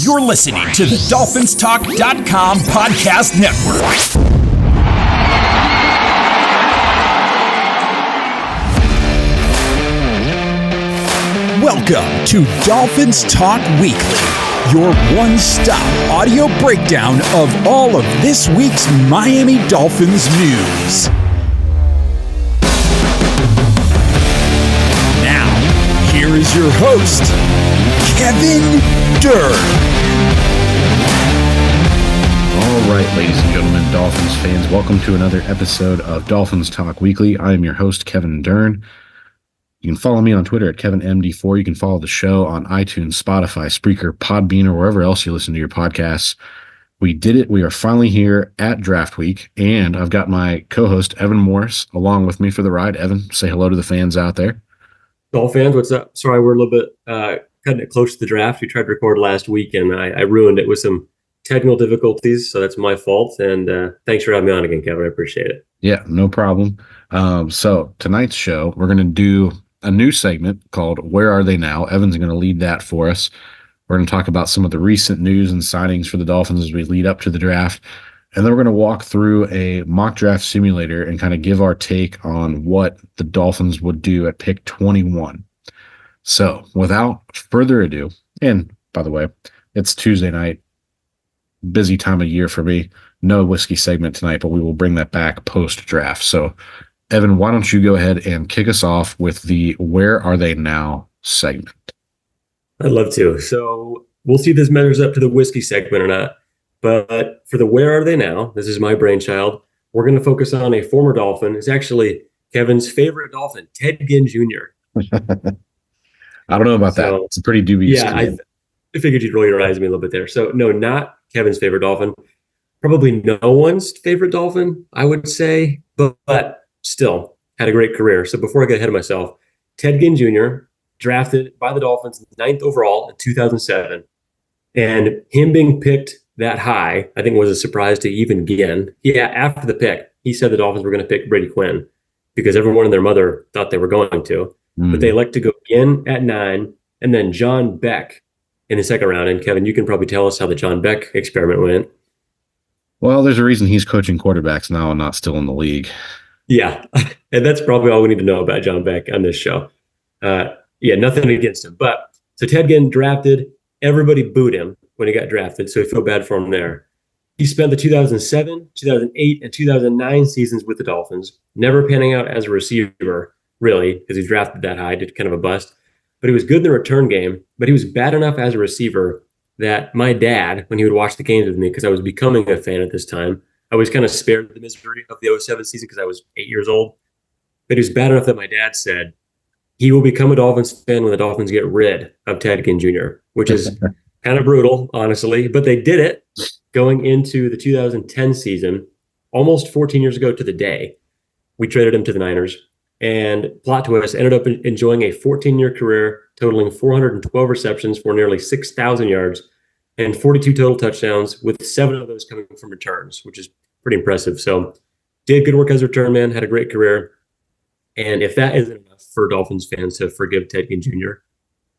You're listening to the DolphinsTalk.com podcast network. Welcome to Dolphins Talk Weekly, your one-stop audio breakdown of all of this week's Miami Dolphins news. Now, here is your host, Kevin Durr. All right, ladies and gentlemen, Dolphins fans, welcome to another episode of Dolphins Talk Weekly. I am your host, Kevin Dern. You can follow me on Twitter at KevinMD4. You can follow the show on iTunes, Spotify, Spreaker, Podbean, or wherever else you listen to your podcasts. We did it. We are finally here at Draft Week, and I've got my co-host, Evan Morris, along with me for the ride. Evan, say hello to the fans out there. Dolphin fans, what's up? Sorry, we're a little bit cutting it close to the draft. We tried to record last week, and I ruined it with some technical difficulties, so that's my fault. And thanks for having me on again, Kevin. I appreciate it. Yeah, no problem. So tonight's show, we're going to do a new segment called Where Are They Now? Evan's going to lead that for us. We're going to talk about some of the recent news and signings for the Dolphins as we lead up to the draft. And then we're going to walk through a mock draft simulator and kind of give our take on what the Dolphins would do at pick 21. So without further ado, and by the way, it's Tuesday night, busy time of year for me. No whiskey segment tonight, but we will bring that back post-draft. So Evan, why don't you go ahead and kick us off with the Where Are They Now segment? I'd love to. So we'll see if this measures up to the whiskey segment or not. But for the Where Are They Now, this is my brainchild. We're going to focus on a former Dolphin. It's actually Kevin's favorite Dolphin, Ted Ginn Jr. I don't know about that. It's a pretty dubious claim. I figured you'd roll your eyes at me a little bit there. So no, not Kevin's favorite Dolphin. Probably no one's favorite Dolphin, I would say. But still had a great career. So before I get ahead of myself, Ted Ginn Jr. drafted by the Dolphins 9th overall in 2007. And him being picked that high, I think was a surprise to even Ginn. Yeah, after the pick, he said the Dolphins were going to pick Brady Quinn because everyone and their mother thought they were going to. But they elect to go Ginn at 9 and then John Beck in the second round. And Kevin, you can probably tell us how the John Beck experiment went. Well, there's a reason he's coaching quarterbacks now and not still in the league. Yeah, and that's probably all we need to know about John Beck on this show. Yeah, nothing against him. But so Ted Ginn drafted. Everybody booed him when he got drafted, so I feel bad for him there. He spent the 2007, 2008, and 2009 seasons with the Dolphins, never panning out as a receiver, really, because he drafted that high, did kind of a bust. But he was good in the return game, but he was bad enough as a receiver that my dad, when he would watch the games with me, because I was becoming a fan at this time, I was kind of spared the misery of the 2007 season because I was 8 years old. But he was bad enough that my dad said he will become a Dolphins fan when the Dolphins get rid of Ted Ginn Jr., which is kind of brutal, honestly. But they did it going into the 2010 season, almost 14 years ago to the day. We traded him to the Niners. And plot twist, ended up enjoying a 14-year career, totaling 412 receptions for nearly 6,000 yards and 42 total touchdowns, with 7 of those coming from returns, which is pretty impressive. So did good work as a return man, had a great career. And if that isn't enough for Dolphins fans to forgive Ted Ginn Jr.,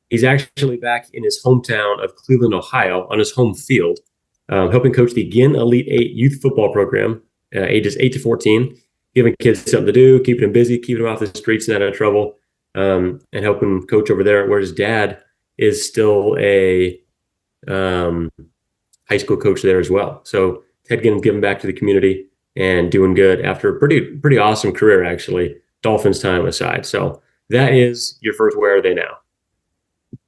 he's actually back in his hometown of Cleveland, Ohio, on his home field, helping coach the Ginn Elite 8 youth football program, ages 8 to 14, giving kids something to do, keeping them busy, keeping them off the streets and out of trouble, and helping coach over there, where his dad is still a high school coach there as well. So Ted Ginn's giving back to the community and doing good after a pretty awesome career, actually, Dolphins time aside. So that is your first Where Are They Now?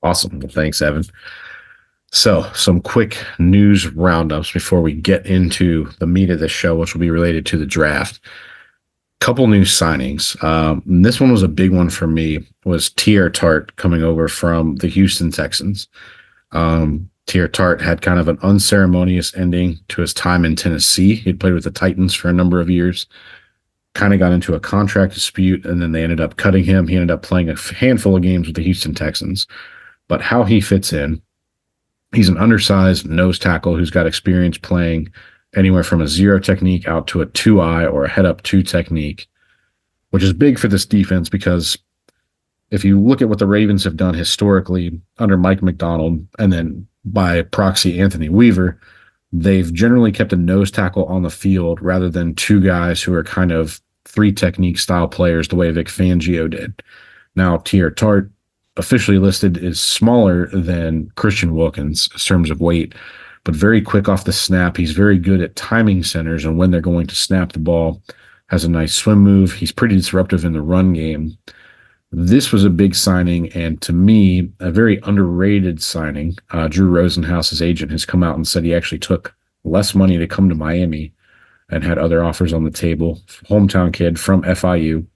Awesome. Well, thanks, Evan. So some quick news roundups before we get into the meat of the show, which will be related to the draft. Couple new signings. This one was a big one for me, was Teair Tart coming over from the Houston Texans. Teair Tart had kind of an unceremonious ending to his time in Tennessee. He'd played with the Titans for a number of years, kind of got into a contract dispute, and then they ended up cutting him. He ended up playing a handful of games with the Houston Texans. But how he fits in, he's an undersized nose tackle who's got experience playing anywhere from a 0 technique out to a 2-eye or a head-up 2 technique, which is big for this defense because if you look at what the Ravens have done historically under Mike McDonald and then by proxy Anthony Weaver, they've generally kept a nose tackle on the field rather than two guys who are kind of three technique style players the way Vic Fangio did. Now, Tier Tart, officially listed, is smaller than Christian Wilkins in terms of weight, but very quick off the snap. He's very good at timing centers and when they're going to snap the ball. Has a nice swim move. He's pretty disruptive in the run game. This was a big signing, and to me, a very underrated signing. Drew Rosenhaus's agent has come out and said he actually took less money to come to Miami and had other offers on the table. Hometown kid from FIU.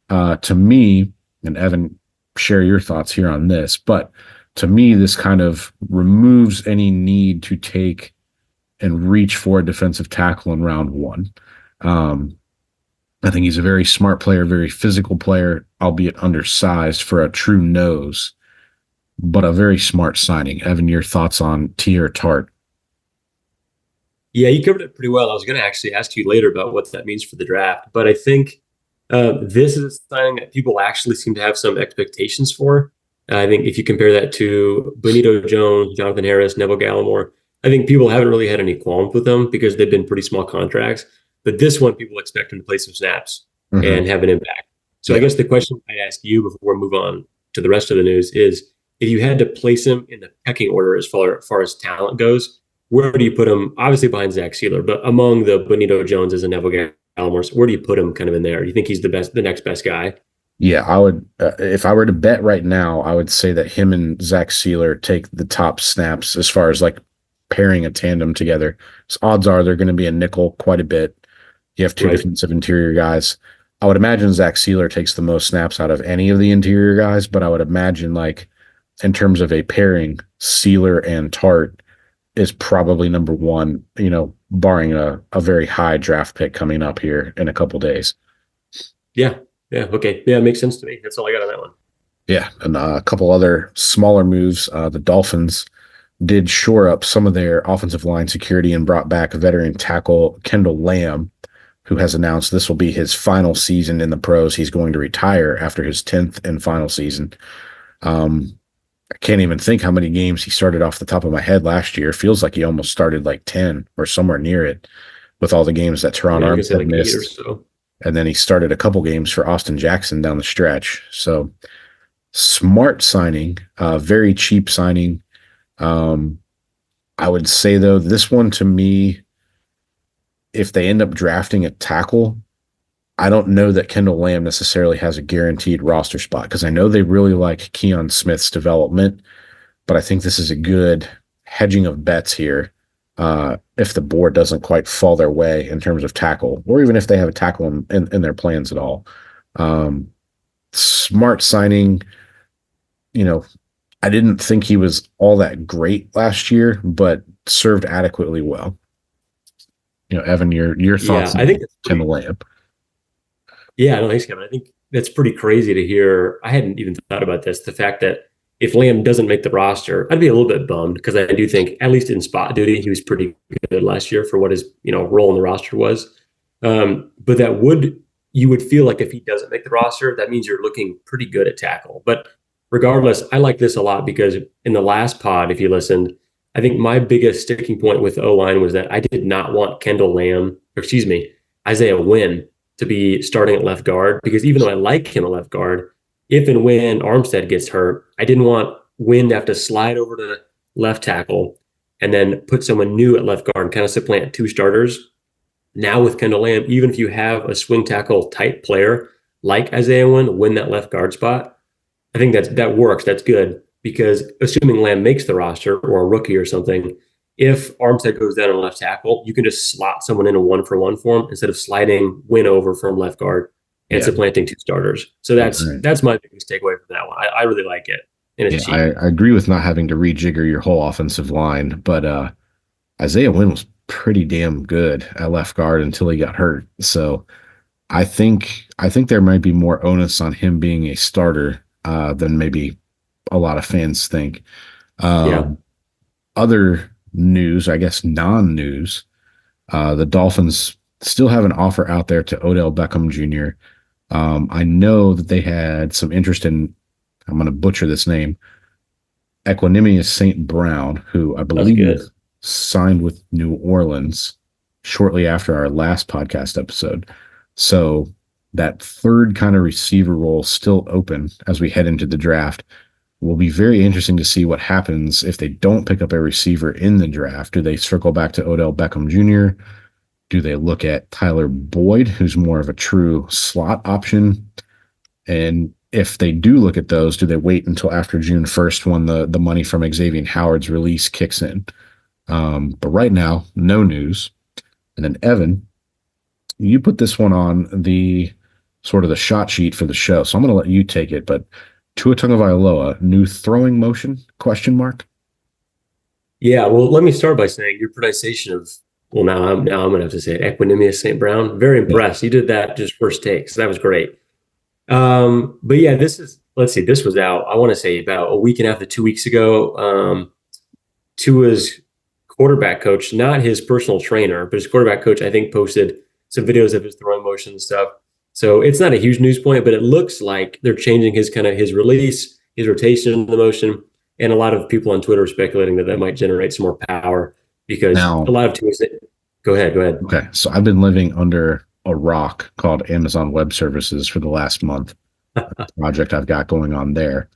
To me, and Evan, share your thoughts here on this, but to me, this kind of removes any need to take and reach for a defensive tackle in round one. I think he's a very smart player, very physical player, albeit undersized for a true nose, but a very smart signing. Evan, your thoughts on Tier Tart? Yeah, you covered it pretty well. I was going to actually ask you later about what that means for the draft, but I think this is a signing that people actually seem to have some expectations for. I think if you compare that to Benito Jones, Jonathan Harris, Neville Gallimore, I think people haven't really had any qualms with them because they've been pretty small contracts. But this one, people expect him to play some snaps and have an impact. So I guess the question I'd ask you before we move on to the rest of the news is, if you had to place him in the pecking order as far as talent goes, where do you put him? Obviously behind Zach Sealer, but among the Benito Joneses and Neville Gallimore, where do you put him kind of in there? Do you think he's the next best guy? Yeah, I would. If I were to bet right now, I would say that him and Zach Sealer take the top snaps as far as like pairing a tandem together. So odds are they're going to be a nickel quite a bit. You have two defensive interior guys. I would imagine Zach Sealer takes the most snaps out of any of the interior guys, but I would imagine, like, in terms of a pairing, Sealer and Tart is probably number one, barring a very high draft pick coming up here in a couple days. Yeah. Okay. Yeah, it makes sense to me. That's all I got on that one. Yeah. And a couple other smaller moves. The Dolphins did shore up some of their offensive line security and brought back veteran tackle Kendall Lamb, who has announced this will be his final season in the pros. He's going to retire after his 10th and final season. I can't even think how many games he started off the top of my head last year. Feels like he almost started like 10 or somewhere near it with all the games that Teron Armstead missed. And then he started a couple games for Austin Jackson down the stretch. So smart signing, very cheap signing. I would say, though, this one to me, if they end up drafting a tackle, I don't know that Kendall Lamb necessarily has a guaranteed roster spot, because I know they really like Keon Smith's development, but I think this is a good hedging of bets here if the board doesn't quite fall their way in terms of tackle, or even if they have a tackle in their plans at all. Smart signing. I didn't think he was all that great last year, but served adequately well. Evan, your thoughts on Kendall Lamb? Yeah, no, thanks, Kevin. I think that's pretty crazy to hear. I hadn't even thought about this. The fact that if Lamb doesn't make the roster, I'd be a little bit bummed, because I do think, at least in spot duty, he was pretty good last year for what his role in the roster was. But you would feel like if he doesn't make the roster, that means you're looking pretty good at tackle. But regardless, I like this a lot, because in the last pod, if you listened, I think my biggest sticking point with O-line was that I did not want Isaiah Wynn to be starting at left guard, because even though I like him at left guard, if and when Armstead gets hurt, I didn't want Wynn to have to slide over to left tackle and then put someone new at left guard and kind of supplant two starters. Now with Kendall Lamb, even if you have a swing tackle type player like Isaiah Wynn win that left guard spot, I think that works. That's good, because assuming Lamb makes the roster, or a rookie or something, if Armstead goes down on left tackle, you can just slot someone in a 1-for-1 form instead of sliding Wynn over from left guard and supplanting two starters. So that's my biggest takeaway from that one. I really like it. And it's cheap. I agree with not having to rejigger your whole offensive line, but Isaiah Wynn was pretty damn good at left guard until he got hurt. So I think there might be more onus on him being a starter than maybe a lot of fans think. Other news, I guess non-news, the Dolphins still have an offer out there to Odell Beckham Jr. I know that they had some interest in, I'm going to butcher this name, Equanimous St. Brown, who I believe signed with New Orleans shortly after our last podcast episode. So that third kind of receiver role still open as we head into the draft. Will be very interesting to see what happens if they don't pick up a receiver in the draft. Do they circle back to Odell Beckham Jr.? Do they look at Tyler Boyd, who's more of a true slot option? And if they do look at those, do they wait until after June 1st when the money from Xavier Howard's release kicks in? But right now, no news. And then Evan, you put this one on the sort of the shot sheet for the show. So I'm going to let you take it, but Tua Tagovailoa, new throwing motion, question mark? Yeah, well, let me start by saying your pronunciation of, well, now I'm going to have to say it, Equanimous St. Brown. Very impressed. Yeah. You did that just first take, so that was great. But yeah, this was out, I want to say about a week and a half to 2 weeks ago. Tua's quarterback coach, not his personal trainer, but his quarterback coach, I think, posted some videos of his throwing motion and stuff. So it's not a huge news point, but it looks like they're changing his release, his rotation in the motion. And a lot of people on Twitter are speculating that might generate some more power because a lot of teams. Go ahead. Okay. So I've been living under a rock called Amazon Web Services for the last month. Project I've got going on there.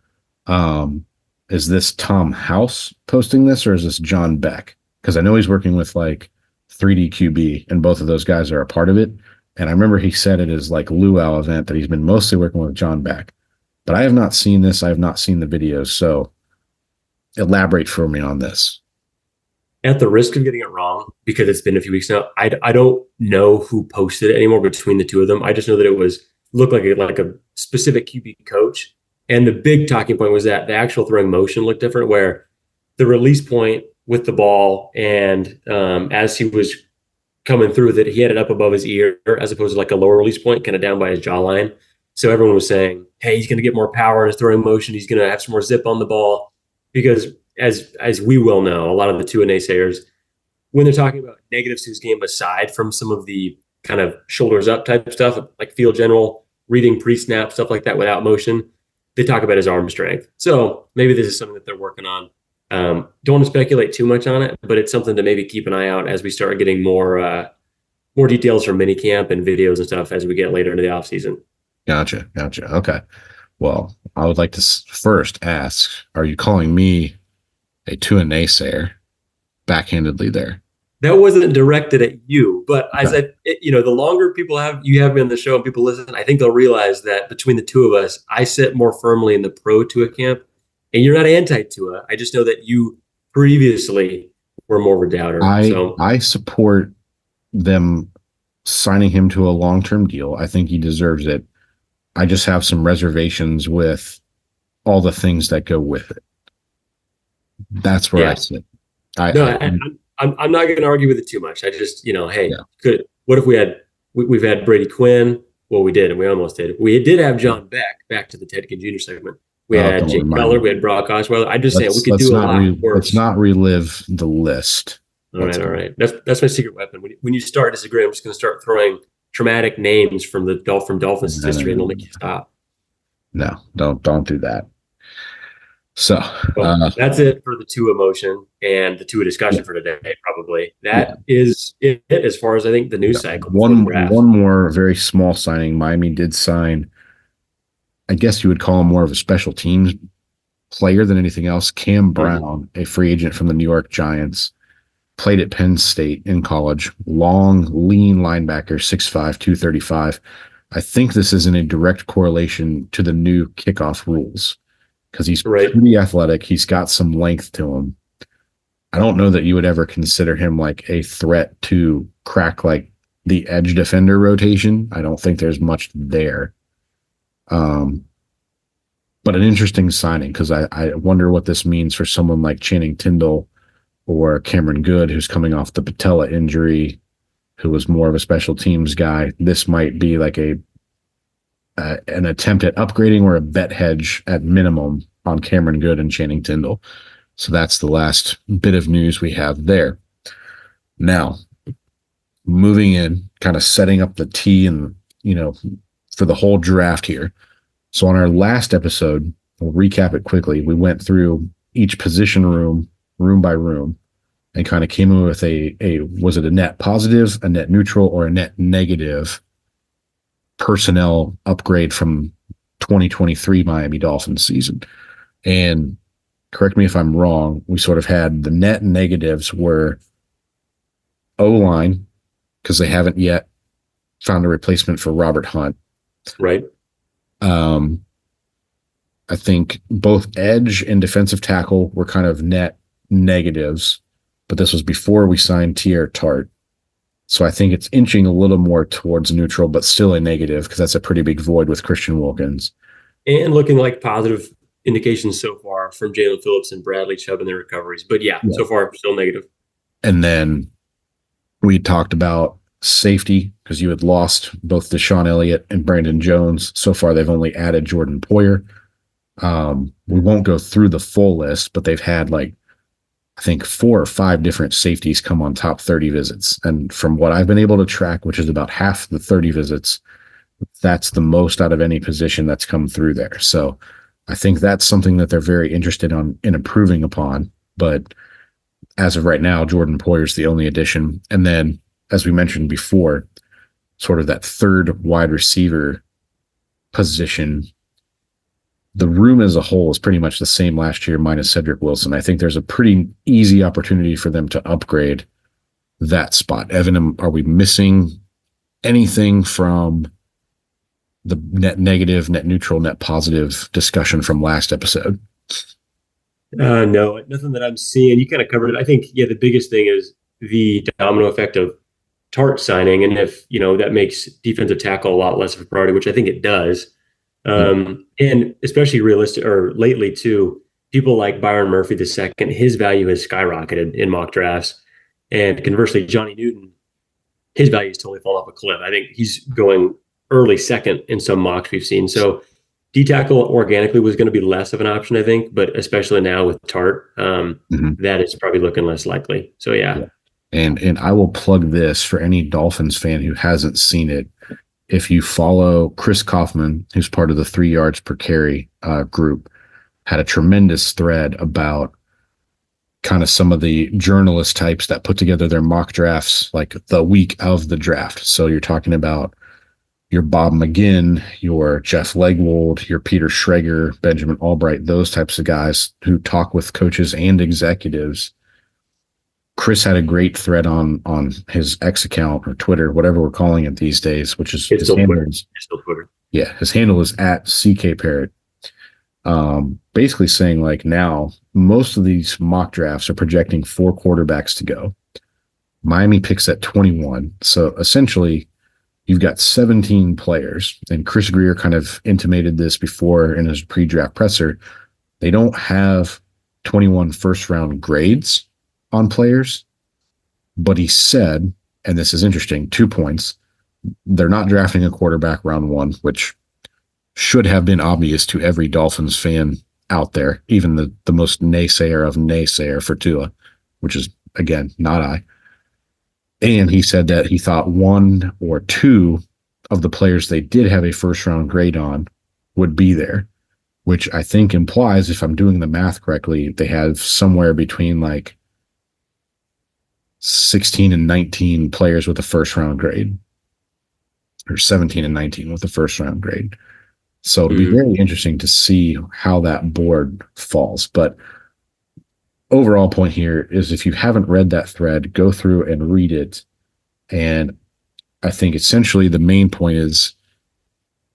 Is this Tom House posting this or is this John Beck? Because I know he's working with like 3D QB and both of those guys are a part of it. And I remember he said it is like luau event that he's been mostly working with John Beck. But I have not seen this. I have not seen the videos. So elaborate for me on this. At the risk of getting it wrong, because it's been a few weeks now, I don't know who posted it anymore between the two of them. I just know that it looked like a specific QB coach. And the big talking point was that the actual throwing motion looked different, where the release point with the ball and as he was coming through that he had it up above his ear as opposed to like a lower release point kind of down by his jawline. So everyone was saying, hey, he's going to get more power in his throwing motion. He's going to have some more zip on the ball because as we well know, a lot of the Tua naysayers, when they're talking about negatives to his game, aside from some of the kind of shoulders up type stuff, like field general, reading pre-snap, stuff like that without motion, they talk about his arm strength. So maybe this is something that they're working on. Don't want to speculate too much on it, but it's something to maybe keep an eye out as we start getting more details from minicamp and videos and stuff as we get later into the offseason. Gotcha. Okay. Well, I would like to first ask, are you calling me a Tua naysayer backhandedly there? That wasn't directed at you, but as the longer you have me on the show and people listen, I think they'll realize that between the two of us, I sit more firmly in the pro Tua camp. And you're not anti-Tua. I just know that you previously were more of a doubter. I support them signing him to a long-term deal. I think he deserves it. I just have some reservations with all the things that go with it. That's where I sit. I'm not going to argue with it too much. I just, what if we've had Brady Quinn? Well, we did, and we almost did. We did have John Beck, back to the Ted Ginn Jr. segment. We had Jake Keller. We had Brock Osweiler. I'm just saying we could do a lot worse. Let's not relive the list. All right. That's my secret weapon. When you start disagreeing, I'm just going to start throwing traumatic names from Dolphins history, and it'll make you stop. No, don't do that. So that's it for the Tua emotion and the Tua discussion for today. Probably that is it as far as I think the news cycle. One more very small signing. Miami did sign, I guess you would call him more of a special teams player than anything else. Cam Brown, a free agent from the New York Giants, played at Penn State in college. Long, lean linebacker, 6'5", 235. I think this is in a direct correlation to the new kickoff rules because he's pretty athletic. He's got some length to him. I don't know that you would ever consider him like a threat to crack like the edge defender rotation. I don't think there's much there. But an interesting signing because I wonder what this means for someone like Channing Tindall or Cameron Good, who's coming off the patella injury, who was more of a special teams guy. This might be like an attempt at upgrading or a bet hedge at minimum on Cameron Good and Channing Tindall. So that's the last bit of news we have there. Now, moving in, kind of setting up the tee and, for the whole draft here. So on our last episode, we'll recap it quickly. We went through each position room by room, and kind of came in with was it a net positive, a net neutral, or a net negative personnel upgrade from 2023 Miami Dolphins season. And correct me if I'm wrong, we sort of had the net negatives were O-line, because they haven't yet found a replacement for Robert Hunt. Right. I think both edge and defensive tackle were kind of net negatives, but this was before we signed Tier Tart. So I think it's inching a little more towards neutral, but still a negative, because that's a pretty big void with Christian Wilkins. And looking like positive indications so far from Jaylen Phillips and Bradley Chubb in their recoveries. But yeah, so far still negative. And then we talked about safety, because you had lost both Deshaun Elliott and Brandon Jones. So far, they've only added Jordan Poyer. We won't go through the full list, but they've had I think 4 or 5 different safeties come on top 30 visits. And from what I've been able to track, which is about half the 30 visits, that's the most out of any position that's come through there. So I think that's something that they're very interested in improving upon. But as of right now, Jordan Poyer's the only addition. And then, as we mentioned before, sort of that third wide receiver position, the room as a whole is pretty much the same last year minus Cedric Wilson. I think there's a pretty easy opportunity for them to upgrade that spot. Evan, are we missing anything from the net negative, net neutral, net positive discussion from last episode? No, nothing that I'm seeing. You kind of covered it. I think, the biggest thing is the domino effect of Tart signing. And if, that makes defensive tackle a lot less of a priority, which I think it does. And especially lately too, people like Byron Murphy II, his value has skyrocketed in mock drafts. And conversely, Johnny Newton, his value has totally fallen off a cliff. I think he's going early second in some mocks we've seen. So D-tackle organically was going to be less of an option, I think, but especially now with Tart, that is probably looking less likely. So, yeah. And I will plug this for any Dolphins fan who hasn't seen it. If you follow Chris Kaufman, who's part of the 3 yards per carry group, had a tremendous thread about kind of some of the journalist types that put together their mock drafts like the week of the draft. So you're talking about your Bob McGinn, your Jeff Legwold, your Peter Schrager, Benjamin Albright, those types of guys who talk with coaches and executives. Chris had a great thread on his X account or Twitter, whatever we're calling it these days, which is his handle. It's still Twitter. Yeah, his handle is @CKParrot. Basically saying now most of these mock drafts are projecting 4 quarterbacks to go. Miami picks at 21. So essentially, you've got 17 players, and Chris Grier kind of intimated this before in his pre-draft presser. They don't have 21 first-round grades on players, but he said, and this is interesting, 2 points, they're not drafting a quarterback round 1, which should have been obvious to every Dolphins fan out there, even the most naysayer of naysayer for Tua, which is, again, not I. And he said that he thought 1 or 2 of the players they did have a first-round grade on would be there, which I think implies, if I'm doing the math correctly, they have somewhere between 16 and 19 players with a first-round grade, or 17 and 19 with a first-round grade. So it'll be very interesting to see how that board falls. But overall point here is, if you haven't read that thread, go through and read it. And I think essentially the main point is,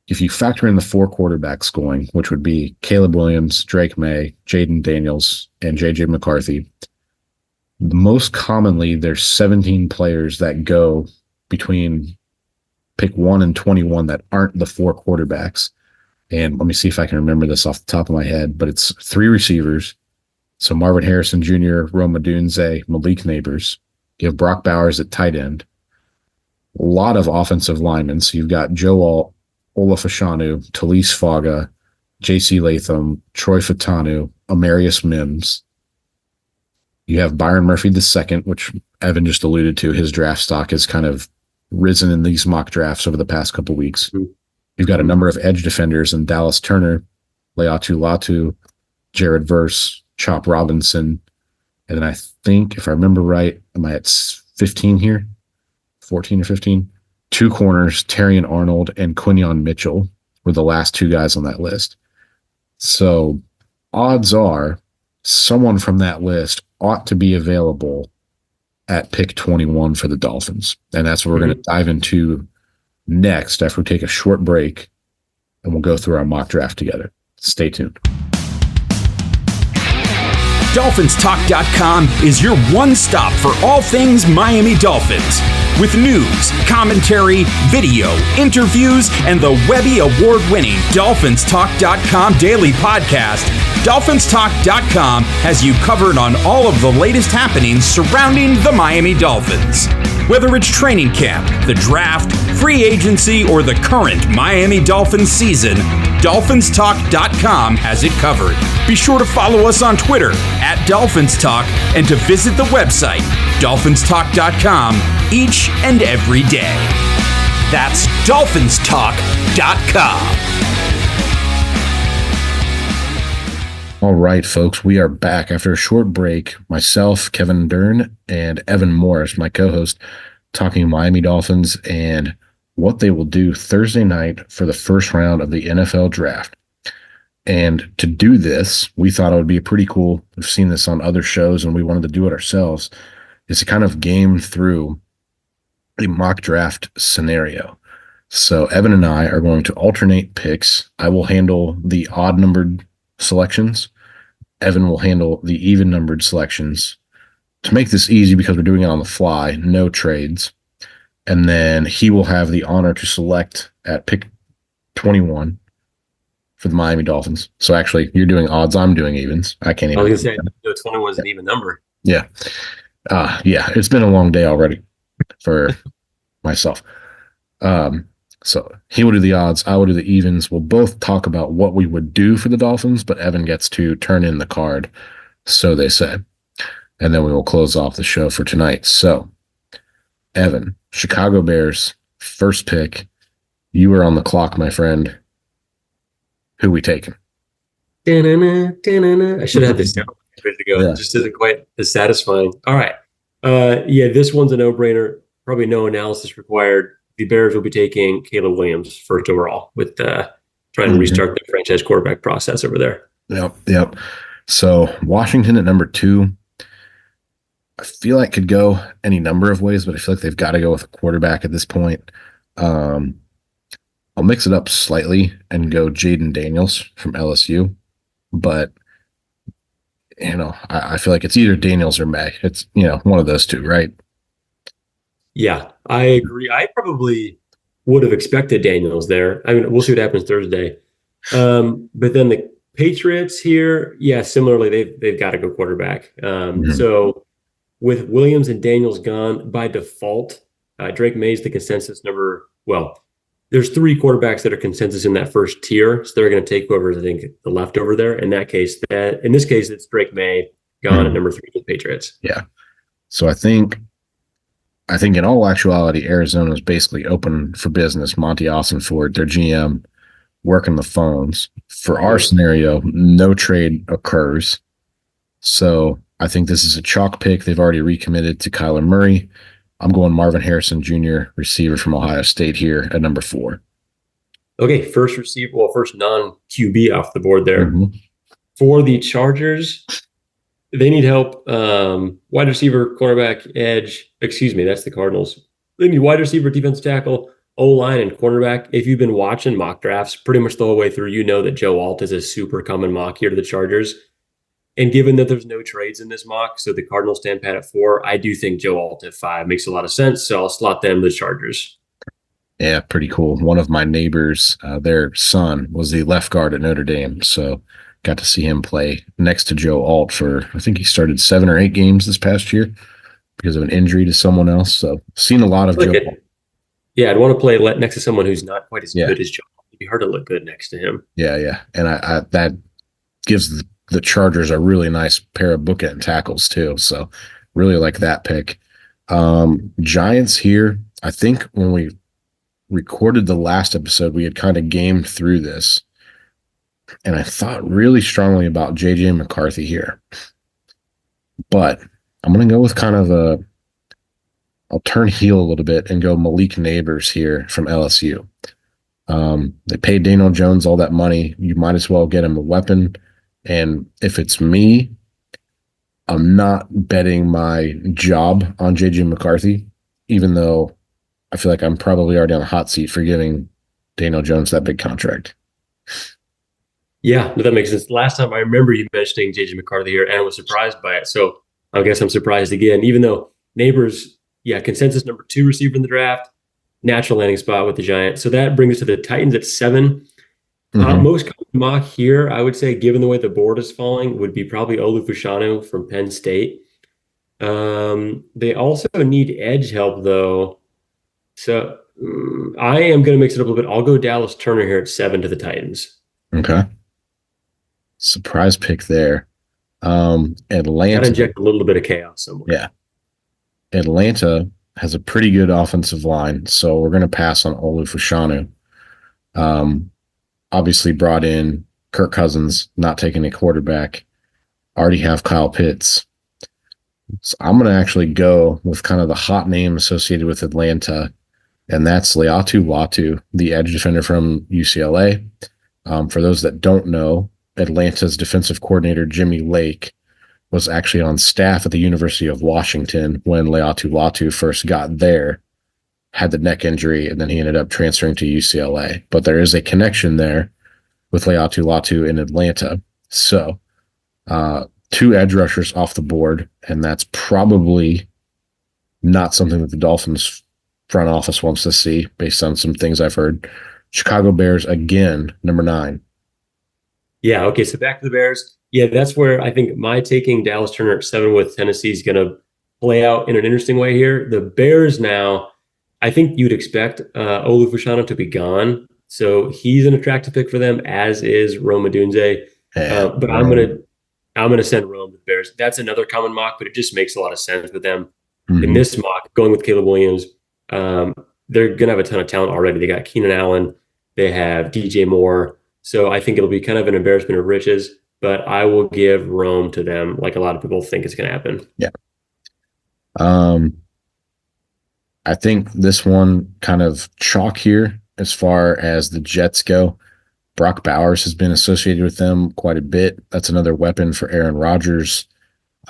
if you factor in the 4 quarterbacks going, which would be Caleb Williams, Drake May, Jaden Daniels, and JJ McCarthy, most commonly there's 17 players that go between pick 1 and 21 that aren't the 4 quarterbacks. And let me see if I can remember this off the top of my head, but it's 3 receivers. So Marvin Harrison Jr., Rome Odunze, Malik Neighbors. You have Brock Bowers at tight end. A lot of offensive linemen. So you've got Joe Alt, Olaf Ashanu, Talise Faga, J.C. Latham, Troy Fatanu, Amarius Mims. You have Byron Murphy II, which Evan just alluded to. His draft stock has kind of risen in these mock drafts over the past couple weeks. You've got a number of edge defenders in Dallas Turner, Leatu Latu, Jared Verse, Chop Robinson. And then I think, if I remember right, am I at 15 here? 14 or 15? 2 corners, Terrion Arnold and Quinyon Mitchell were the last 2 guys on that list. So odds are someone from that list ought to be available at pick 21 for the Dolphins. And that's what we're going to dive into next after we take a short break, and we'll go through our mock draft together. Stay tuned. DolphinsTalk.com is your one stop for all things Miami Dolphins. With news, commentary, video, interviews, and the Webby Award-winning DolphinsTalk.com daily podcast, DolphinsTalk.com has you covered on all of the latest happenings surrounding the Miami Dolphins. Whether it's training camp, the draft, free agency, or the current Miami Dolphins season, DolphinsTalk.com has it covered. Be sure to follow us on Twitter @DolphinsTalk and to visit the website, DolphinsTalk.com, each and every day. That's DolphinsTalk.com. All right, folks, we are back after a short break. Myself, Kevin Dern, and Evan Morris, my co-host, talking Miami Dolphins and what they will do Thursday night for the first round of the NFL draft. And to do this, we thought it would be pretty cool. We've seen this on other shows, and we wanted to do it ourselves, is to kind of game through a mock draft scenario. So Evan and I are going to alternate picks. I will handle the odd-numbered selections. Evan will handle the even-numbered selections. To make this easy, because we're doing it on the fly, no trades. And then he will have the honor to select at pick 21 for the Miami Dolphins. So actually, you're doing odds, I'm doing evens. I can't even. I was going to say, 21 is an even number. Yeah. Yeah, it's been a long day already for myself. So he will do the odds, I will do the evens. We'll both talk about what we would do for the Dolphins, but Evan gets to turn in the card, so they say. And then we will close off the show for tonight. So, Evan, Chicago Bears, first pick. You are on the clock, my friend. Who we taking? I should have had this down ready to go. Yeah. It just isn't quite as satisfying. All right. Yeah, this one's a no-brainer. Probably no analysis required. The Bears will be taking Caleb Williams first overall with trying to restart the franchise quarterback process over there. Yep. So Washington at number 2. I feel like could go any number of ways, but I feel like they've got to go with a quarterback at this point. I'll mix it up slightly and go Jaden Daniels from LSU, but I feel like it's either Daniels or May. It's one of those two, right? Yeah, I agree. I probably would have expected Daniels there. I mean, we'll see what happens Thursday. But then the Patriots here, yeah, similarly, they've got to go quarterback. So with Williams and Daniels gone by default, Drake May's the consensus number. Well, there's 3 quarterbacks that are consensus in that first tier, so they're going to take whoever's, I think, the leftover there. In this case, it's Drake May gone at number 3 for the Patriots. Yeah. So I think in all actuality, Arizona is basically open for business. Monty Ossenford, their GM, working the phones. For our scenario, no trade occurs. So I think this is a chalk pick. They've already recommitted to Kyler Murray. I'm going Marvin Harrison Jr., receiver from Ohio State here at number 4. Okay, first non-QB off the board there. For the Chargers, they need help. Wide receiver, cornerback, edge. Excuse me, that's the Cardinals. They need wide receiver, defense tackle, O-line, and cornerback. If you've been watching mock drafts pretty much the whole way through, you know that Joe Alt is a super common mock here to the Chargers. And given that there's no trades in this mock, so the Cardinals stand pat at 4, I do think Joe Alt at 5 makes a lot of sense. So I'll slot them the Chargers. Yeah, pretty cool. One of my neighbors, their son was the left guard at Notre Dame. So got to see him play next to Joe Alt for, I think he started 7 or 8 games this past year because of an injury to someone else. So seen a lot of Joe Alt. Yeah, I'd want to play next to someone who's not quite as good as Joe Alt. It'd be hard to look good next to him. Yeah. And I that gives the Chargers a really nice pair of bookend tackles too. So really like that pick. Giants here. I think when we recorded the last episode, we had kind of gamed through this. and I thought really strongly about J.J. McCarthy here. But I'm going to go with I'll turn heel a little bit and go Malik Neighbors here from LSU. They paid Daniel Jones all that money. You might as well get him a weapon. And if it's me, I'm not betting my job on J.J. McCarthy, even though I feel like I'm probably already on a hot seat for giving Daniel Jones that big contract. Yeah, no, that makes sense. Last time I remember you mentioning J.J. McCarthy here, and I was surprised by it. So I guess I'm surprised again, even though Neighbors, consensus number 2 receiver in the draft, natural landing spot with the Giants. So that brings us to the Titans at 7. Most common mock here, I would say, given the way the board is falling, would be probably Olu Fashanu from Penn State. They also need edge help, though. So I am going to mix it up a little bit. I'll go Dallas Turner here at 7 to the Titans. Okay. Surprise pick there. Atlanta. Gotta inject a little bit of chaos somewhere. Yeah. Atlanta has a pretty good offensive line, so we're going to pass on Olu Fashanu. Obviously brought in Kirk Cousins, not taking a quarterback. Already have Kyle Pitts. So I'm going to actually go with kind of the hot name associated with Atlanta, and that's Leatu Latu, the edge defender from UCLA. For those that don't know, Atlanta's defensive coordinator, Jimmy Lake, was actually on staff at the University of Washington when Leatu Latu first got there, had the neck injury, and then he ended up transferring to UCLA. But there is a connection there with Leatu Latu in Atlanta. So 2 edge rushers off the board, and that's probably not something that the Dolphins front office wants to see based on some things I've heard. Chicago Bears, again, number 9. Yeah, okay, so back to the Bears. Yeah, that's where I think my taking Dallas Turner at 7 with Tennessee is going to play out in an interesting way here. The Bears now, I think you'd expect Olu Fashanu to be gone. So he's an attractive pick for them, as is Rome Odunze. But I'm gonna send Rome to the Bears. That's another common mock, but it just makes a lot of sense with them. In this mock, going with Caleb Williams, they're gonna have a ton of talent already. They got Keenan Allen, they have DJ Moore. So I think it'll be kind of an embarrassment of riches, but I will give Rome to them like a lot of people think it's going to happen. Yeah. I think this one kind of chalk here as far as the Jets go. Brock Bowers has been associated with them quite a bit. That's another weapon for Aaron Rodgers.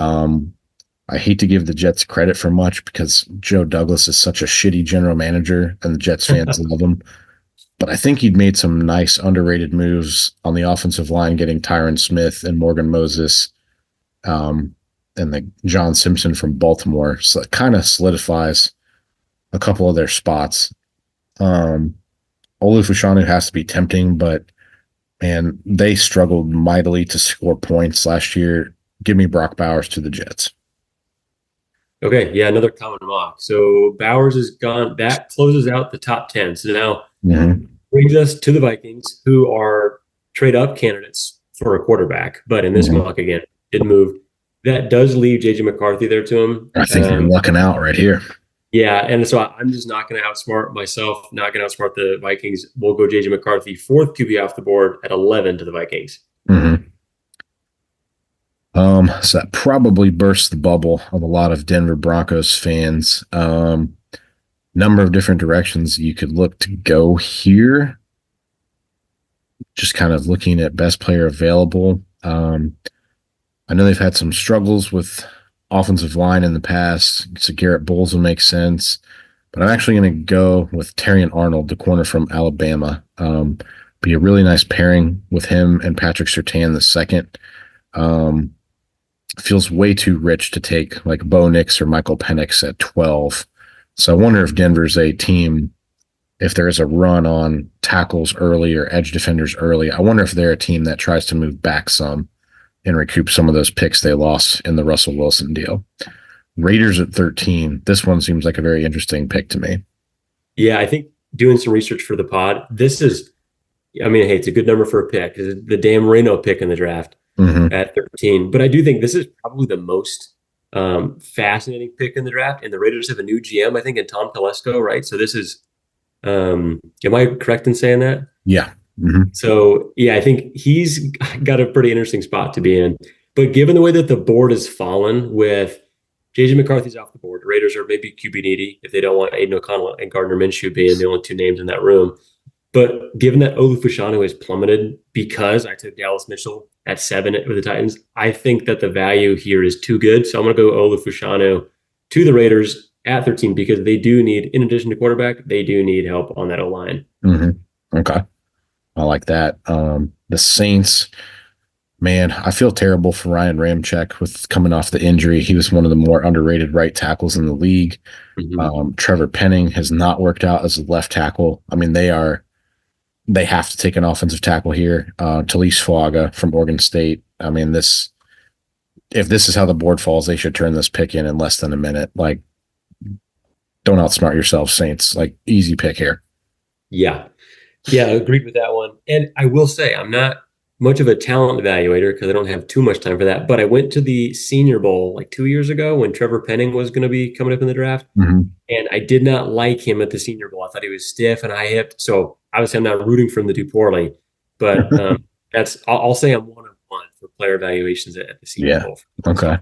I hate to give the Jets credit for much because Joe Douglas is such a shitty general manager and the Jets fans love him. But I think he'd made some nice underrated moves on the offensive line, getting Tyron Smith and Morgan Moses and the John Simpson from Baltimore. So it kind of solidifies a couple of their spots. Olu Fashanu has to be tempting, but man, they struggled mightily to score points last year. Give me Brock Bowers to the Jets. Okay, yeah, another common mock. So Bowers is gone. That closes out the top 10. So now brings us to the Vikings, who are trade-up candidates for a quarterback. But in this mock, again, didn't move. That does leave J.J. McCarthy there to him. I think you're lucking out right here. Yeah, and so I'm just not going to outsmart myself, not going to outsmart the Vikings. We'll go J.J. McCarthy, 4th QB off the board at 11 to the Vikings. So that probably burst the bubble of a lot of Denver Broncos fans. Number of different directions you could look to go here. Just kind of looking at best player available. I know they've had some struggles with offensive line in the past. So Garrett Bowles will make sense. But I'm actually going to go with Terrion Arnold, the corner from Alabama. Be a really nice pairing with him and Patrick Surtain II. Feels way too rich to take like Bo Nix or Michael Penix at 12. So I wonder if Denver's a team, if there is a run on tackles early or edge defenders early, I wonder if they're a team that tries to move back some and recoup some of those picks they lost in the Russell Wilson deal. Raiders at 13. This one seems like a very interesting pick to me. Yeah, I think doing some research for the pod, this is, I mean, hey, it's a good number for a pick. It's the Dan Marino pick in the draft at 13. But I do think this is probably the most fascinating pick in the draft. And the Raiders have a new GM, I think, in Tom Telesco, right? So this is, am I correct in saying that? Yeah. So, yeah, I think he's got a pretty interesting spot to be in. But given the way that the board has fallen with J.J. McCarthy's off the board, the Raiders are maybe QB needy if they don't want Aiden O'Connell and Gardner Minshew being the only two names in that room. But given that Olu Fashanu has plummeted because I took Dallas Mitchell at 7 with the Titans, I think that the value here is too good. So I'm going to go Olu Fashanu to the Raiders at 13 because they do need, in addition to quarterback, they do need help on that O-line. Okay. I like that. The Saints, man, I feel terrible for Ryan Ramczyk with coming off the injury. He was one of the more underrated right tackles in the league. Trevor Penning has not worked out as a left tackle. I mean, they have to take an offensive tackle here. Talise Fuaga from Oregon State. I mean, if this is how the board falls, they should turn this pick in less than a minute. Like, don't outsmart yourself, Saints. Like, easy pick here. Yeah, I agreed with that one. And I will say, I'm not much of a talent evaluator because I don't have too much time for that. But I went to the Senior Bowl like 2 years ago when Trevor Penning was going to be coming up in the draft. And I did not like him at the Senior Bowl. I thought he was stiff and high-hipped. So obviously I'm not rooting for him to do poorly. But I'll say I'm 1-1 for player evaluations at the Senior Bowl. Okay.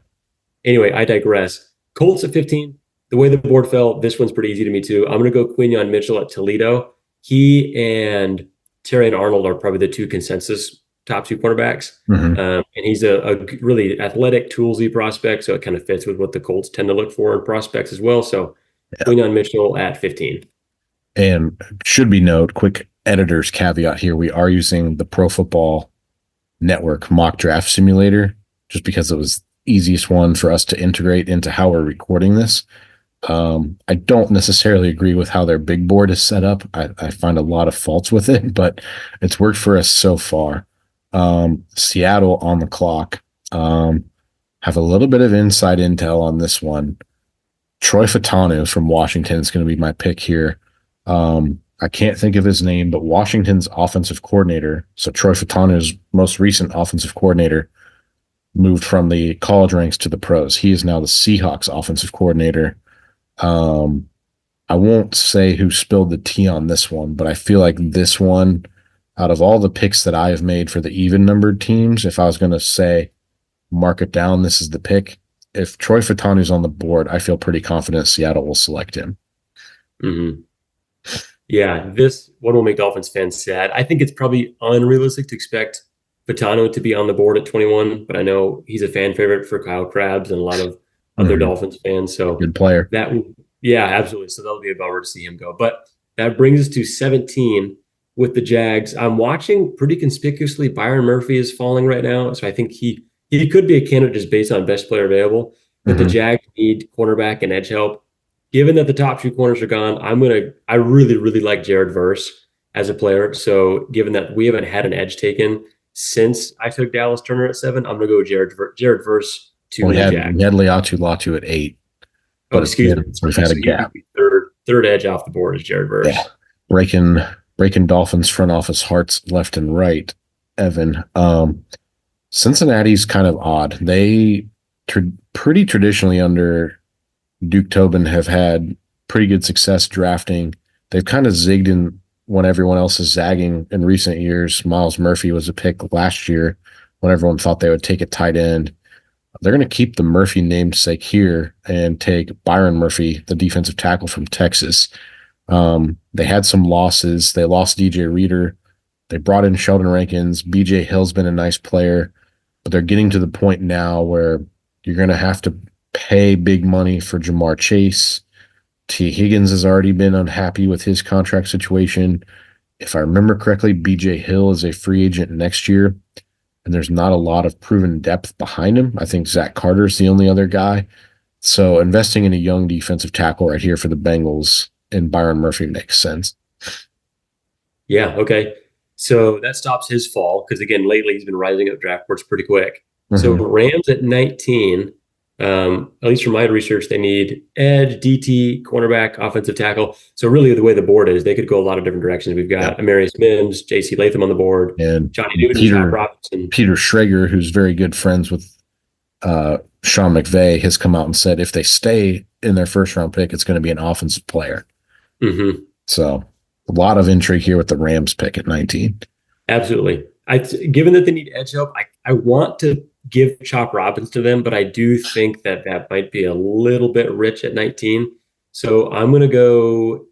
Anyway, I digress. Colts at 15. The way the board fell, this one's pretty easy to me too. I'm going to go Quinyon Mitchell at Toledo. He and Terrion Arnold are probably the two consensus top two cornerbacks. And he's a really athletic, toolsy prospect. So it kind of fits with what the Colts tend to look for in prospects as well. So Quinyon Mitchell at 15. And should be noted, quick editor's caveat here. We are using the Pro Football Network mock draft simulator just because it was the easiest one for us to integrate into how we're recording this. I don't necessarily agree with how their big board is set up. I find a lot of faults with it, but it's worked for us so far. Seattle on the clock. Have a little bit of inside intel on this one. Troy Fautanu from Washington is going to be my pick here. I can't think of his name, but Washington's offensive coordinator, so Troy Fautanu's most recent offensive coordinator, moved from the college ranks to the pros. He is now the Seahawks offensive coordinator. I won't say who spilled the tea on this one, but I feel like this one, out of all the picks that I have made for the even-numbered teams, if I was going to say mark it down, this is the pick. If Troy Fautanu's on the board, I feel pretty confident Seattle will select him. Yeah, this one will make Dolphins fans sad. I think it's probably unrealistic to expect Fautanu to be on the board at 21, but I know he's a fan favorite for Kyle Krabs and a lot of other Dolphins fans. So good player. Yeah, absolutely. So that'll be a bummer to see him go. But that brings us to 17 with the Jags. I'm watching pretty conspicuously. Byron Murphy is falling right now. So I think he could be a candidate just based on best player available. But the Jags need cornerback and edge help. Given that the top two corners are gone, I really, really like Jared Verse as a player. So given that we haven't had an edge taken since I took Dallas Turner at 7, I'm going to go with Jared Verse to the Jags. We had Latu at 8. Oh, excuse me. We've had a gap. Third edge off the board is Jared Verse. Yeah. Breaking Dolphins front office hearts left and right, Evan. Cincinnati's kind of odd. They pretty traditionally under Duke Tobin have had pretty good success drafting. They've kind of zigged in when everyone else is zagging in recent years. Miles Murphy was a pick last year when everyone thought they would take a tight end. They're going to keep the Murphy namesake here and take Byron Murphy, the defensive tackle from Texas. They had some losses. They lost DJ Reader. They brought in Sheldon Rankins. BJ Hill's been a nice player, but they're getting to the point now where you're going to have to pay big money for Jamar Chase. T. Higgins has already been unhappy with his contract situation. If I remember correctly, BJ Hill is a free agent next year, and there's not a lot of proven depth behind him. I think Zach Carter's the only other guy. So investing in a young defensive tackle right here for the Bengals and Byron Murphy makes sense. Yeah, okay. So that stops his fall because, again, lately he's been rising up draft boards pretty quick. So Rams at 19, at least from my research, they need edge, DT, cornerback, offensive tackle. So really the way the board is, they could go a lot of different directions. We've got Amarius Mims, J.C. Latham on the board, and Johnny Newton, Sean Robinson. Peter Schrager, who's very good friends with Sean McVay, has come out and said if they stay in their first-round pick, it's going to be an offensive player. So a lot of intrigue here with the Rams pick at 19. Absolutely. Given that they need edge help, I want to give Chop Robbins to them, but I do think that might be a little bit rich at 19. So I'm going to go,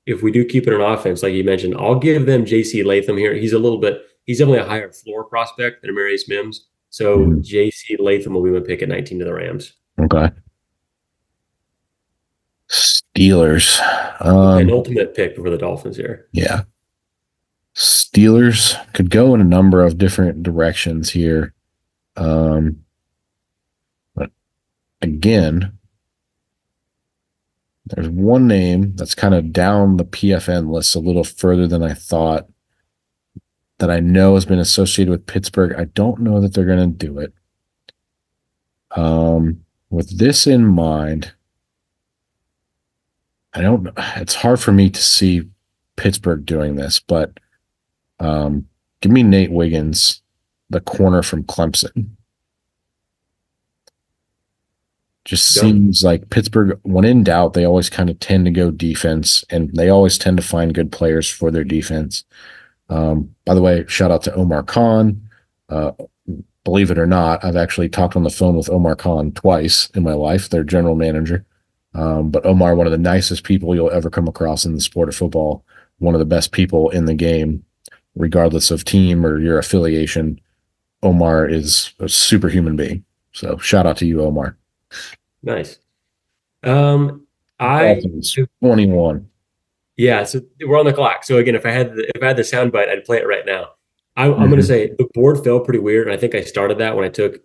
if we do keep it on offense, like you mentioned, I'll give them JC Latham here. He's definitely a higher floor prospect than Amarius Mims. So JC Latham will be my pick at 19 to the Rams. Okay. Steelers. An ultimate pick for the Dolphins here. Yeah. Steelers could go in a number of different directions here. But again, there's one name that's kind of down the PFN list a little further than I thought that I know has been associated with Pittsburgh. I don't know that they're going to do it. With this in mind, it's hard for me to see Pittsburgh doing this, but give me Nate Wiggins, the corner from Clemson. Just seems like Pittsburgh, when in doubt, they always kind of tend to go defense, and they always tend to find good players for their defense. By the way, shout out to Omar Khan. Believe it or not, I've actually talked on the phone with Omar Khan twice in my life, their general manager. But Omar, one of the nicest people you'll ever come across in the sport of football, one of the best people in the game, regardless of team or your affiliation. Omar is a superhuman being. So shout out to you, Omar. Nice. 21. Yeah, so we're on the clock. So again, if I had the soundbite, I'd play it right now. I'm going to say the board fell pretty weird, and I think I started that when I took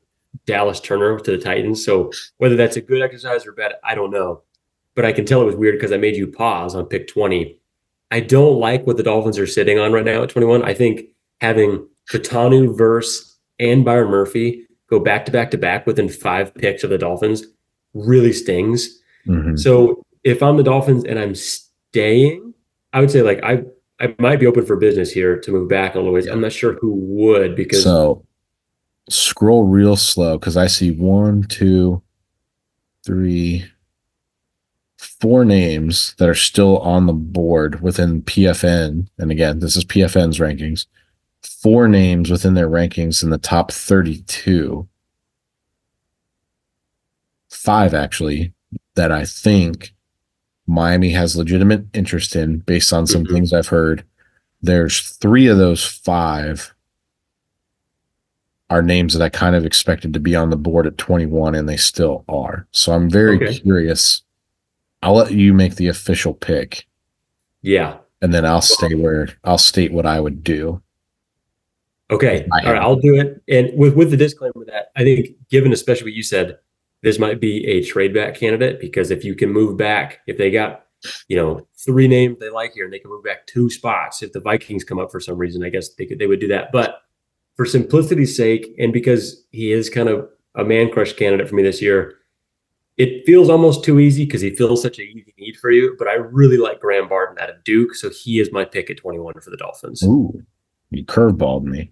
Dallas Turner to the Titans. So whether that's a good exercise or bad, I don't know. But I can tell it was weird because I made you pause on pick 20. I don't like what the Dolphins are sitting on right now at 21. I think having Katanu, Verse, and Byron Murphy go back to back to back within 5 picks of the Dolphins really stings. So if I'm the Dolphins and I'm staying, I would say like I might be open for business here to move back a little ways. I'm not sure who would, because so scroll real slow because I see 1, 2, 3, 4 names that are still on the board within PFN. And again, this is PFN's rankings. 4 names within their rankings in the top 32. 5 actually that I think Miami has legitimate interest in based on some things I've heard. There's 3 of those 5 are names that I kind of expected to be on the board at 21, and they still are. So I'm very curious. I'll let you make the official pick. Yeah. And then I'll state what I would do. Okay. All right. I'll do it. And with the disclaimer that I think, given especially what you said, this might be a trade back candidate, because if you can move back, if they got, 3 names they like here and they can move back 2 spots, if the Vikings come up for some reason, I guess they would do that. But for simplicity's sake, and because he is kind of a man crush candidate for me this year, it feels almost too easy because he feels such an easy need for you. But I really like Graham Barton out of Duke, so he is my pick at 21 for the Dolphins. Ooh, you curveballed me.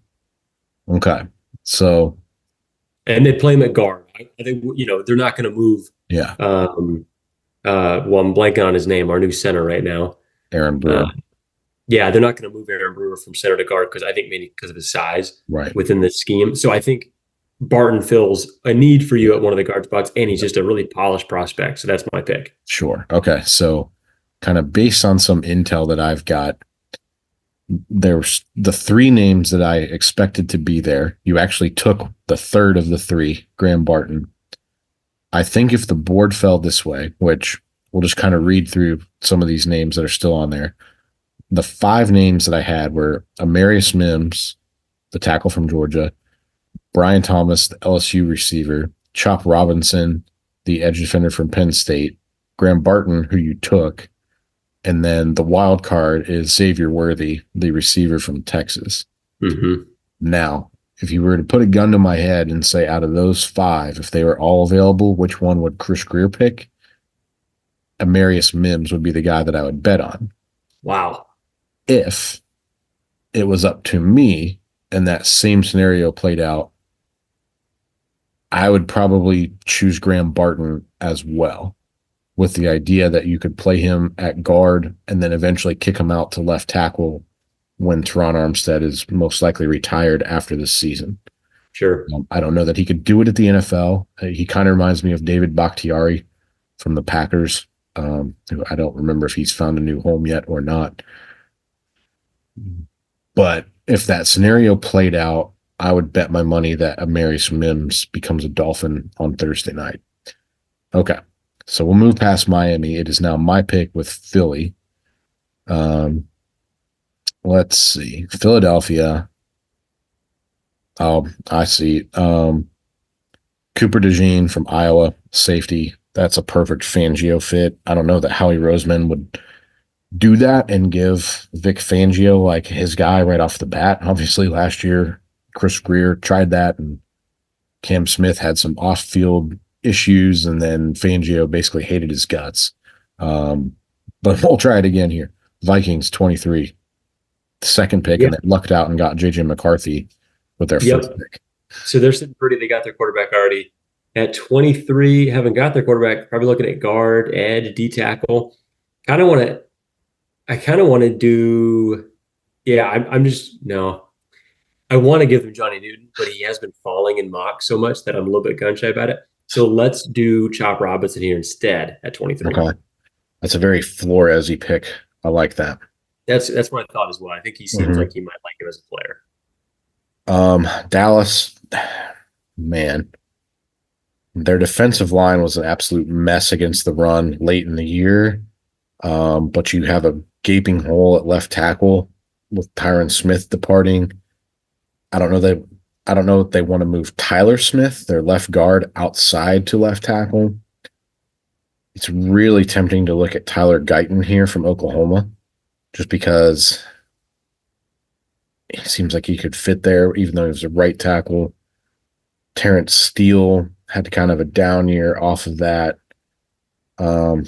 Okay, so. And they play him at guard. I think, they're not going to move. Yeah. Well, I'm blanking on his name, our new center right now. Aaron Brewer. Yeah, they're not going to move Aaron Brewer from center to guard because I think maybe because of his size within the scheme. So I think Barton fills a need for you at one of the guard spots, and he's just a really polished prospect. So that's my pick. Sure. Okay. So kind of based on some intel that I've got, there's the 3 names that I expected to be there. You actually took the third of the 3, Graham Barton. I think if the board fell this way, which we'll just kind of read through some of these names that are still on there. The 5 names that I had were Amarius Mims, the tackle from Georgia, Brian Thomas, the LSU receiver, Chop Robinson, the edge defender from Penn State, Graham Barton, who you took, and then the wild card is Xavier Worthy, the receiver from Texas. Now, if you were to put a gun to my head and say out of those 5, if they were all available, which one would Chris Grier pick? Amarius Mims would be the guy that I would bet on. Wow. If it was up to me and that same scenario played out, I would probably choose Graham Barton as well, with the idea that you could play him at guard and then eventually kick him out to left tackle when Teron Armstead is most likely retired after this season. Sure. I don't know that he could do it at the NFL. He kind of reminds me of David Bakhtiari from the Packers. Who I don't remember if he's found a new home yet or not. But if that scenario played out, I would bet my money that Amarius Mims becomes a Dolphin on Thursday night. Okay, so we'll move past Miami. It is now my pick with Philly. Let's see. Philadelphia. Oh, I see. Cooper DeJean from Iowa, safety. That's a perfect Fangio fit. I don't know that Howie Roseman would do that and give Vic Fangio like his guy right off the bat. Obviously, last year, Chris Grier tried that, and Cam Smith had some off-field issues, and then Fangio basically hated his guts. But we'll try it again here. Vikings, 23. Second pick, and they lucked out and got J.J. McCarthy with their first pick. So they're sitting pretty. They got their quarterback already. At 23, haven't got their quarterback, probably looking at guard, edge, D tackle. I kind of want to do, I want to give them Johnny Newton, but he has been falling in mock so much that I'm a little bit gun shy about it. So let's do Chop Robinson here instead at 23. Okay. That's a very Flores-y pick. I like that. That's what I thought as well. I think he seems like he might like him as a player. Dallas, man, their defensive line was an absolute mess against the run late in the year. But you have a gaping hole at left tackle with Tyron Smith departing. I don't know if they want to move Tyler Smith, their left guard, outside to left tackle. It's really tempting to look at Tyler Guyton here from Oklahoma, just because it seems like he could fit there, even though he was a right tackle. Terrence Steele had kind of a down year off of that. Man.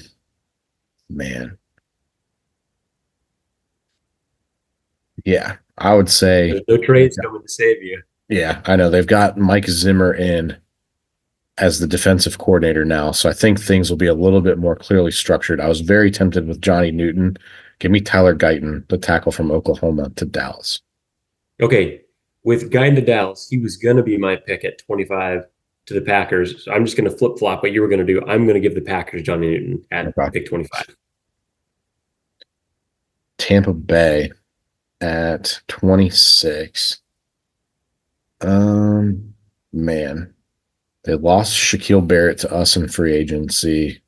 Yeah, I would say there's no trades coming to save you. Yeah, I know. They've got Mike Zimmer in as the defensive coordinator now, so I think things will be a little bit more clearly structured. I was very tempted with Johnny Newton. Give me Tyler Guyton, the tackle from Oklahoma, to Dallas. Okay, with Guyton to Dallas, he was going to be my pick at 25 to the Packers. So I'm just going to flip-flop what you were going to do. I'm going to give the Packers Johnny Newton at pick 25. Tampa Bay at 26. Man, they lost Shaquille Barrett to us in free agency.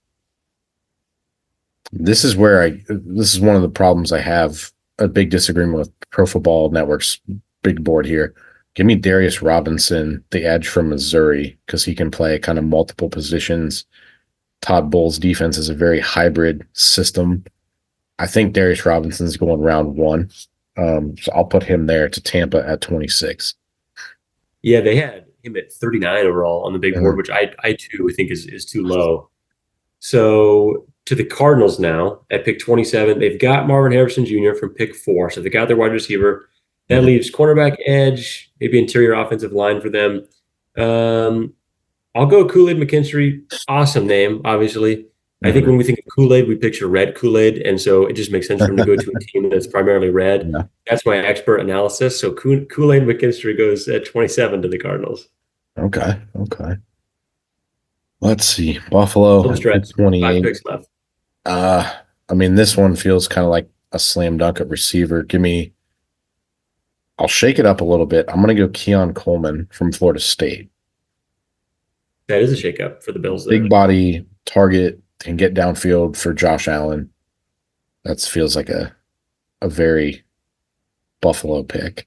This is one of the problems I have a big disagreement with Pro Football Network's big board here. Give me Darius Robinson, the edge from Missouri, because he can play kind of multiple positions. Todd Bowles' defense is a very hybrid system. I think Darius Robinson's going round 1. So I'll put him there to Tampa at 26. Yeah, they had him at 39 overall on the big board, which I too think is too low. So to the Cardinals now at pick 27, they've got Marvin Harrison Jr. from pick 4. So they got their wide receiver. That leaves cornerback, edge, maybe interior offensive line for them. I'll go Kool-Aid McKinstry. Awesome name, obviously. I think when we think of Kool-Aid, we picture red Kool-Aid, and so it just makes sense for him to go to a team that's primarily red. Yeah. That's my expert analysis. So Kool-Aid McKinstry goes at 27 to the Cardinals. Okay. Let's see. Buffalo, 28. 5 picks left. I mean, this one feels kind of like a slam dunk at receiver. I'll shake it up a little bit. I'm going to go Keon Coleman from Florida State. That is a shakeup for the Bills. Big body, target, can get downfield for Josh Allen. That feels like a very Buffalo pick.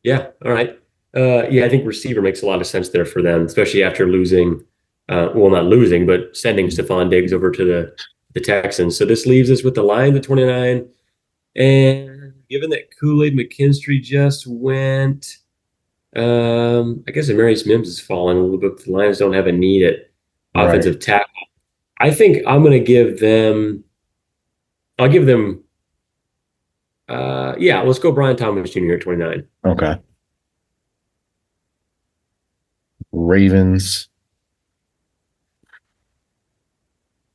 Yeah, all right. I think receiver makes a lot of sense there for them, especially after losing, not losing, but sending Stephon Diggs over to the Texans. So this leaves us with the Lions at 29. And given that Kool-Aid McKinstry just went, I guess Amarius Mims is falling a little bit. The Lions don't have a need at offensive tackle. I think I'm going to give them – let's go Brian Thomas Jr. at 29. Okay. Ravens.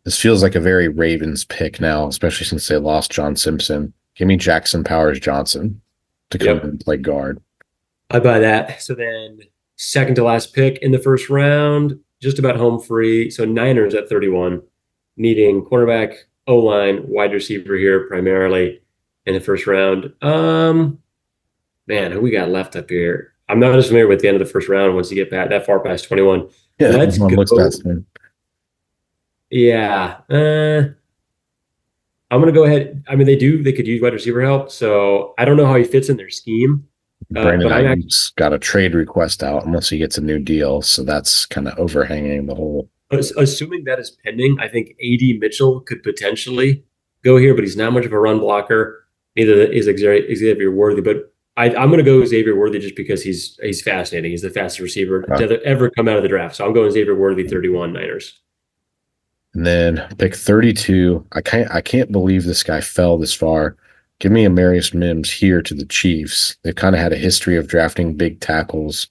This feels like a very Ravens pick now, especially since they lost John Simpson. Give me Jackson Powers Johnson. to come in and play guard. I buy that. So then second to last pick in the first round, just about home free. So Niners at 31, needing cornerback, O-line, wide receiver here primarily in the first round. Man, who we got left up here? I'm not as familiar with the end of the first round once you get back that far past 21. Yeah, let's go. Looks past him. Yeah. I'm going to go ahead. I mean, they could use wide receiver help. So I don't know how he fits in their scheme. Brandon Ayuk's got a trade request out unless he gets a new deal. So that's kind of overhanging the whole. Assuming that is pending, I think A.D. Mitchell could potentially go here, but he's not much of a run blocker. Neither is Xavier Worthy. But I'm going to go Xavier Worthy just because he's fascinating. He's the fastest receiver to ever come out of the draft. So I'm going Xavier Worthy, 31 Niners. And then pick 32. I can't believe this guy fell this far. Give me Amarius Mims here to the Chiefs. They've kind of had a history of drafting big tackles.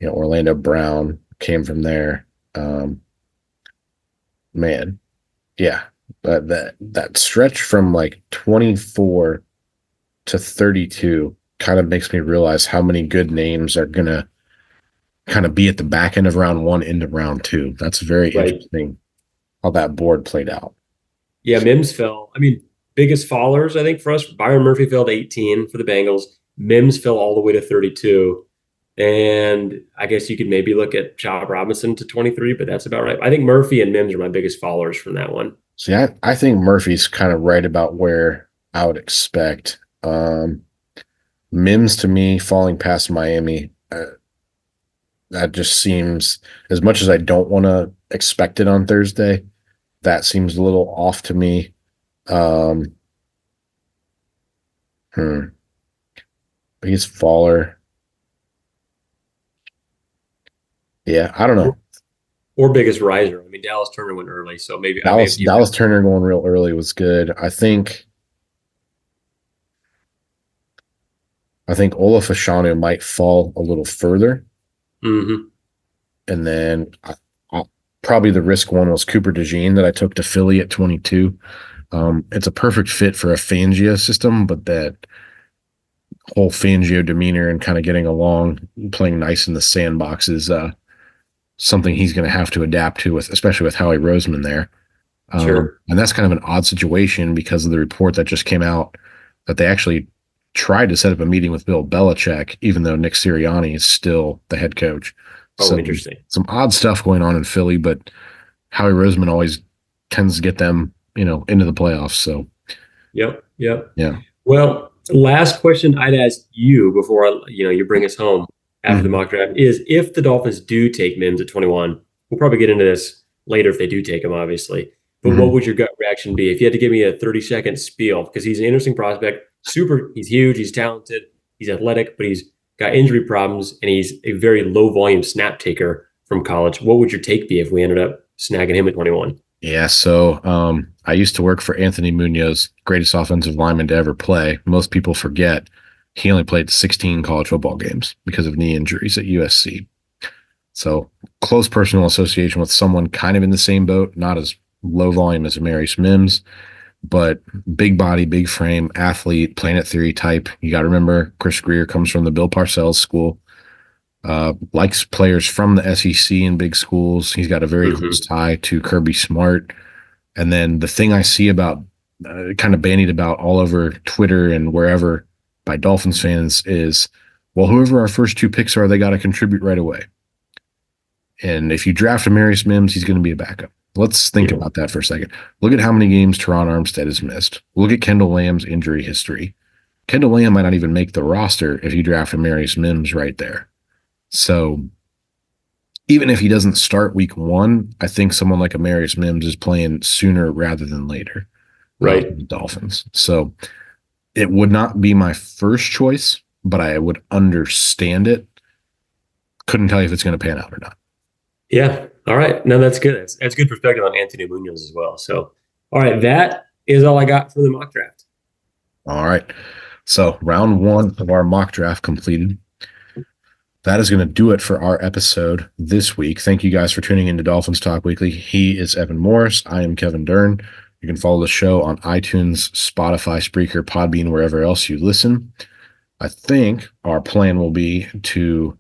Orlando Brown came from there. Man, yeah. That stretch from like 24 to 32 kind of makes me realize how many good names are going to kind of be at the back end of round 1 into round 2. That's very interesting how that board played out. Yeah, Mims fell. I mean, biggest fallers, I think, for us, Byron Murphy fell to 18 for the Bengals. Mims fell all the way to 32. And I guess you could maybe look at Chop Robinson to 23, but that's about right. I think Murphy and Mims are my biggest fallers from that one. See, I think Murphy's kind of right about where I would expect. Mims, to me, falling past Miami, that just seems, as much as I don't want to expect it on Thursday, that seems a little off to me. Biggest faller. Yeah, I don't know. Or biggest riser. I mean, Dallas Turner went early, so maybe Dallas Turner going real early was good. I think Ola Fashanu might fall a little further. Mm-hmm. And then probably the risk one was Cooper DeJean that I took to Philly at 22. It's a perfect fit for a Fangio system, but that whole Fangio demeanor and kind of getting along, playing nice in the sandbox is something he's going to have to adapt to, especially with Howie Roseman there. Sure. And that's kind of an odd situation because of the report that just came out that they actually tried to set up a meeting with Bill Belichick, even though Nick Sirianni is still the head coach. Oh, so interesting. Some odd stuff going on in Philly, but Howie Roseman always tends to get them, into the playoffs. So, Yep. Yeah. Well, last question I'd ask you before you bring us home after the mock draft is, if the Dolphins do take Mims at 21, we'll probably get into this later if they do take him, obviously. But what would your gut reaction be if you had to give me a 30-second spiel? Because he's an interesting prospect. He's huge, he's talented, he's athletic, but he's got injury problems, and he's a very low-volume snap taker from college. What would your take be if we ended up snagging him at 21? Yeah, so I used to work for Anthony Munoz, greatest offensive lineman to ever play. Most people forget he only played 16 college football games because of knee injuries at USC. So close personal association with someone kind of in the same boat, not as low volume as Amarius Mims, but big body, big frame, athlete, Planet Theory type. You got to remember, Chris Grier comes from the Bill Parcells school, likes players from the SEC and big schools. He's got a very close tie to Kirby Smart. And then the thing I see about kind of bandied about all over Twitter and wherever by Dolphins fans is, well, whoever our first 2 picks are, they got to contribute right away. And if you draft Amarius Mims, he's going to be a backup. Let's think about that for a second. Look at how many games Teron Armstead has missed. Look at Kendall Lamb's injury history. Kendall Lamb might not even make the roster if you draft Amarius Mims right there. So even if he doesn't start week 1, I think someone like Amarius Mims is playing sooner rather than later. Right. The Dolphins. So it would not be my first choice, but I would understand it. Couldn't tell you if it's going to pan out or not. Yeah. All right. No, that's good. That's good perspective on Anthony Munoz as well. So, all right. That is all I got for the mock draft. All right. So round 1 of our mock draft completed. That is going to do it for our episode this week. Thank you guys for tuning into Dolphins Talk Weekly. He is Evan Morris. I am Kevin Dern. You can follow the show on iTunes, Spotify, Spreaker, Podbean, wherever else you listen. I think our plan will be to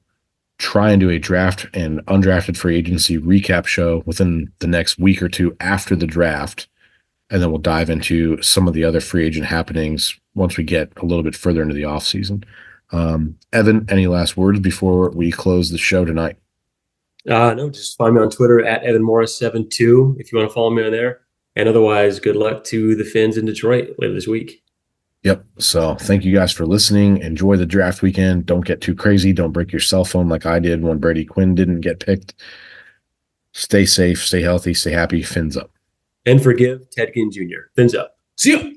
try and do a draft and undrafted free agency recap show within the next week or two after the draft. And then we'll dive into some of the other free agent happenings once we get a little bit further into the offseason. Evan, any last words before we close the show tonight? No, just find me on Twitter at EvanMorris72 if you want to follow me on there. And otherwise, good luck to the Fins in Detroit later this week. Yep. So thank you guys for listening. Enjoy the draft weekend. Don't get too crazy. Don't break your cell phone like I did when Brady Quinn didn't get picked. Stay safe, stay healthy, stay happy. Fins up. And forgive Ted Ginn Jr. Fins up. See ya.